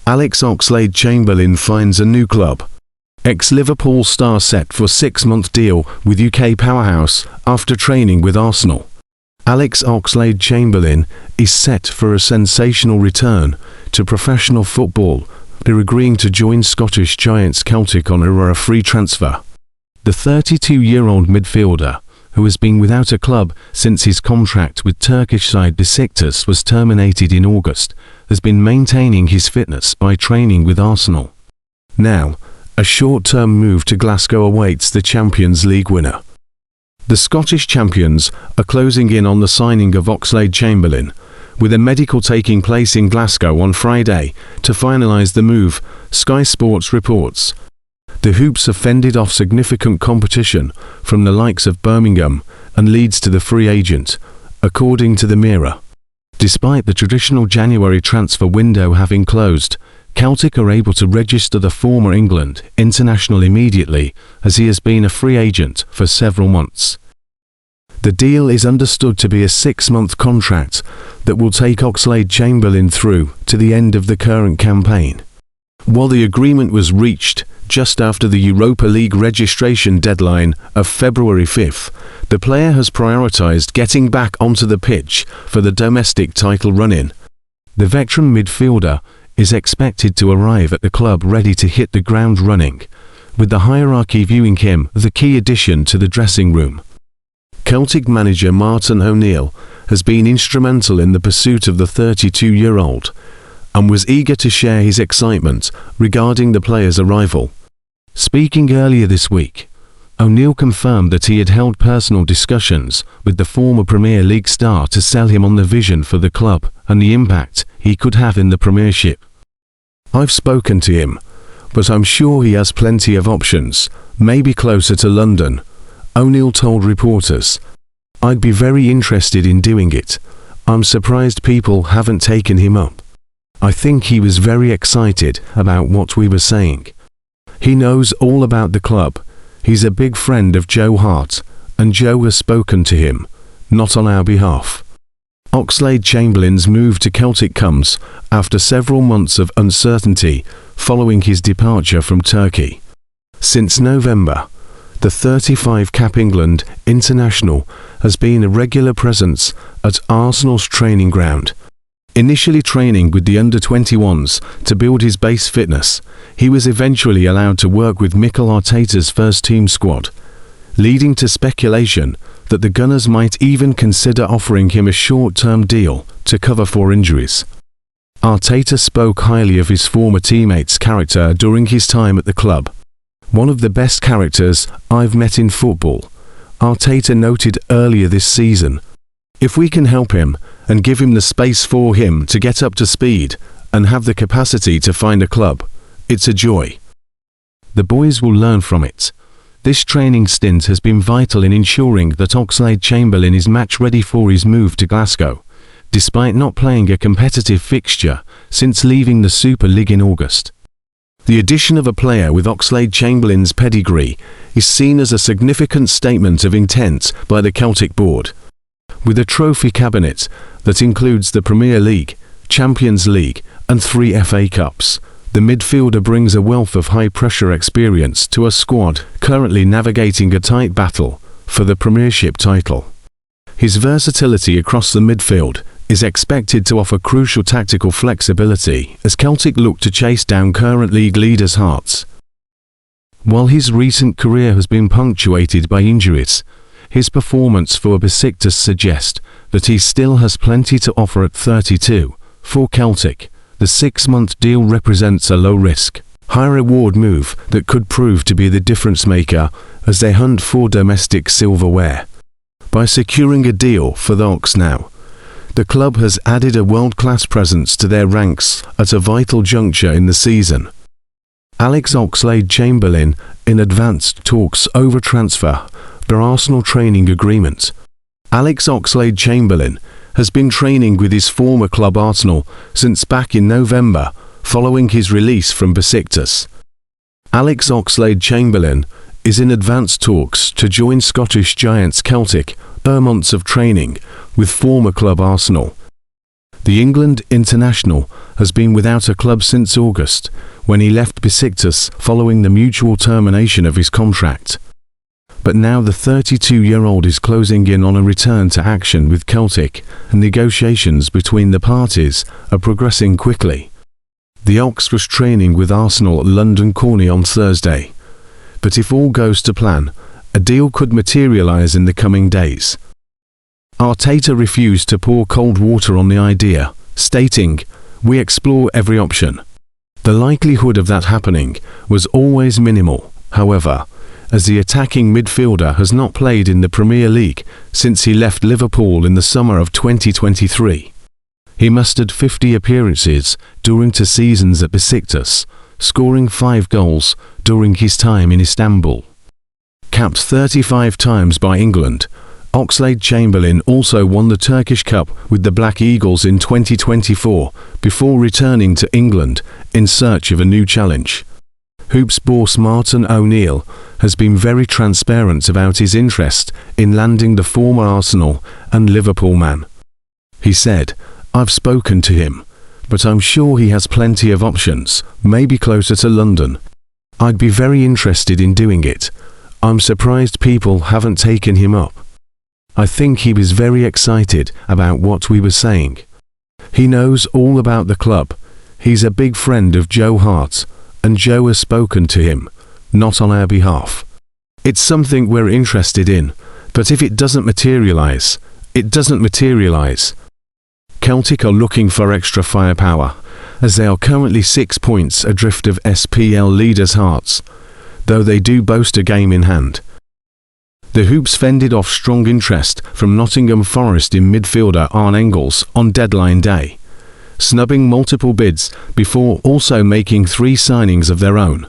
Alex Oxlade-Chamberlain finds a new club. Ex-Liverpool star set for 6-month deal with UK powerhouse after training with Arsenal. Alex Oxlade-Chamberlain is set for a sensational return to professional football. They're agreeing to join Scottish giants Celtic on a free transfer. The 32-year-old midfielder, who has been without a club since his contract with Turkish side Besiktas was terminated in August, has been maintaining his fitness by training with Arsenal. Now, a short-term move to Glasgow awaits the Champions League winner. The Scottish champions are closing in on the signing of Oxlade-Chamberlain, with a medical taking place in Glasgow on Friday to finalise the move, Sky Sports reports. The Hoops have fended off significant competition from the likes of Birmingham and Leeds to the free agent, according to the Mirror. Despite the traditional January transfer window having closed, Celtic are able to register the former England international immediately, as he has been a free agent for several months. The deal is understood to be a 6-month contract that will take Oxlade-Chamberlain through to the end of the current campaign. While the agreement was reached just after the Europa League registration deadline of February 5th, the player has prioritised getting back onto the pitch for the domestic title run-in. The veteran midfielder is expected to arrive at the club ready to hit the ground running, with the hierarchy viewing him as a key addition to the dressing room. Celtic manager Martin O'Neill has been instrumental in the pursuit of the 32-year-old, and was eager to share his excitement regarding the player's arrival. Speaking earlier this week, O'Neill confirmed that he had held personal discussions with the former Premier League star to sell him on the vision for the club and the impact he could have in the Premiership. "I've spoken to him, but I'm sure he has plenty of options, maybe closer to London," O'Neill told reporters. "I'd be very interested in doing it. I'm surprised people haven't taken him up. I think he was very excited about what we were saying. He knows all about the club. He's a big friend of Joe Hart, and Joe has spoken to him, not on our behalf." Oxlade-Chamberlain's move to Celtic comes after several months of uncertainty following his departure from Turkey. Since November, the 35-cap England international has been a regular presence at Arsenal's training ground. Initially training with the under-21s to build his base fitness, he was eventually allowed to work with Mikel Arteta's first-team squad, leading to speculation that the Gunners might even consider offering him a short-term deal to cover for injuries. Arteta spoke highly of his former teammate's character during his time at the club. "One of the best characters I've met in football," Arteta noted earlier this season. "If we can help him and give him the space for him to get up to speed and have the capacity to find a club, it's a joy. The boys will learn from it." This training stint has been vital in ensuring that Oxlade-Chamberlain is match-ready for his move to Glasgow, despite not playing a competitive fixture since leaving the Super League in August. The addition of a player with Oxlade-Chamberlain's pedigree is seen as a significant statement of intent by the Celtic board. With a trophy cabinet that includes the Premier League, Champions League and 3 FA Cups, the midfielder brings a wealth of high-pressure experience to a squad currently navigating a tight battle for the Premiership title. His versatility across the midfield is expected to offer crucial tactical flexibility as Celtic look to chase down current league leaders' Hearts. While his recent career has been punctuated by injuries, his performance for Besiktas suggests that he still has plenty to offer at 32. For Celtic, the 6-month deal represents a low-risk, high-reward move that could prove to be the difference-maker as they hunt for domestic silverware. By securing a deal for the Ox now, the club has added a world-class presence to their ranks at a vital juncture in the season. Alex Oxlade-Chamberlain in advanced talks over transfer for Arsenal training agreement. Alex Oxlade-Chamberlain has been training with his former club Arsenal since back in November, following his release from Besiktas. Alex Oxlade-Chamberlain is in advanced talks to join Scottish giants Celtic, months of training with former club Arsenal. The England international has been without a club since August, when he left Besiktas following the mutual termination of his contract. But now the 32-year-old is closing in on a return to action with Celtic, and negotiations between the parties are progressing quickly. The Ox was training with Arsenal at London Corney on Thursday. But if all goes to plan, a deal could materialise in the coming days. Arteta refused to pour cold water on the idea, stating, "We explore every option." The likelihood of that happening was always minimal, however, as the attacking midfielder has not played in the Premier League since he left Liverpool in the summer of 2023. He mustered 50 appearances during 2 seasons at Besiktas, scoring 5 goals during his time in Istanbul. Capped 35 times by England, Oxlade Chamberlain also won the Turkish Cup with the Black Eagles in 2024 before returning to England in search of a new challenge. Hoops boss Martin O'Neill has been very transparent about his interest in landing the former Arsenal and Liverpool man. He said, "I've spoken to him, but I'm sure he has plenty of options, maybe closer to London. I'd be very interested in doing it. I'm surprised people haven't taken him up." I think he was very excited about what we were saying. He knows all about the club. He's a big friend of Joe Hart, and Joe has spoken to him, not on our behalf. It's something we're interested in, but if it doesn't materialise, it doesn't materialise. Celtic are looking for extra firepower, as they are currently 6 points adrift of SPL leaders Hearts, though they do boast a game in hand. The Hoops fended off strong interest from Nottingham Forest in midfielder Arne Engels on deadline day, snubbing multiple bids before also making 3 signings of their own.